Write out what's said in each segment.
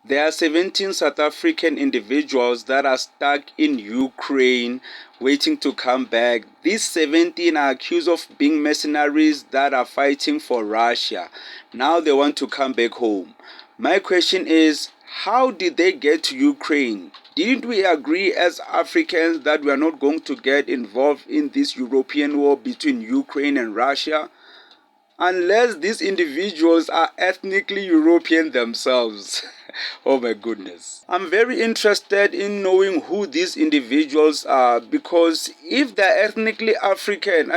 There are 17 South African individuals that are stuck in Ukraine waiting to come back. These 17 are accused of being mercenaries that are fighting for Russia. Now they want to come back home. My question is, how did they get to Ukraine? Didn't we agree as Africans that we are not going to get involved in this European war between Ukraine and Russia? Unless these individuals are ethnically European themselves. Oh my goodness. I'm very interested in knowing who these individuals are, because if they're ethnically African,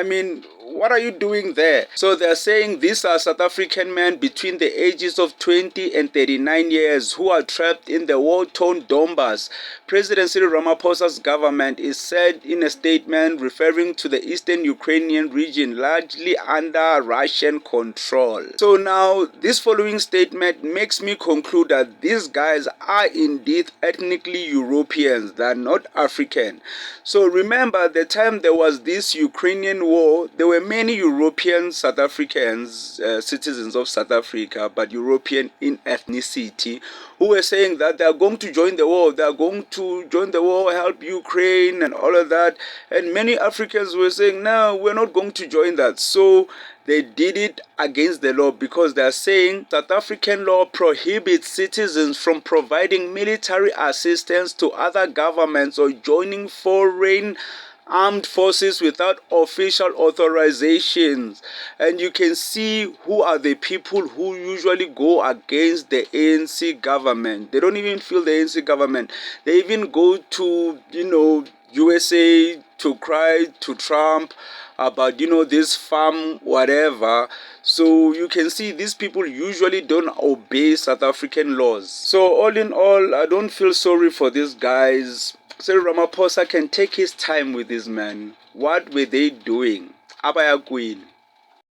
what are you doing there? So they're saying these are South African men between the ages of 20 and 39 years who are trapped in the war-torn Donbas. President Cyril Ramaphosa's government is said in a statement referring to the eastern Ukrainian region largely under Russian control. So now this following statement makes me conclude that these guys are indeed ethnically Europeans, they're not African. So remember, the time there was this Ukrainian war, there were many European South Africans, citizens of South Africa, but European in ethnicity, who were saying that they are going to join the war, they are going to join the war, help Ukraine and all of that. And many Africans were saying, no, we're not going to join that. So they did it against the law, because they are saying South African law prohibits citizens from providing military assistance to other governments or joining foreign armed forces without official authorizations. And you can see who are the people who usually go against the ANC government. They don't even feel the ANC government. They even go to, USA to cry to Trump about, this farm, whatever. So you can see these people usually don't obey South African laws. So all in all, I don't feel sorry for these guys. Cyril Ramaphosa can take his time with this man. What were they doing? Abaya Queen.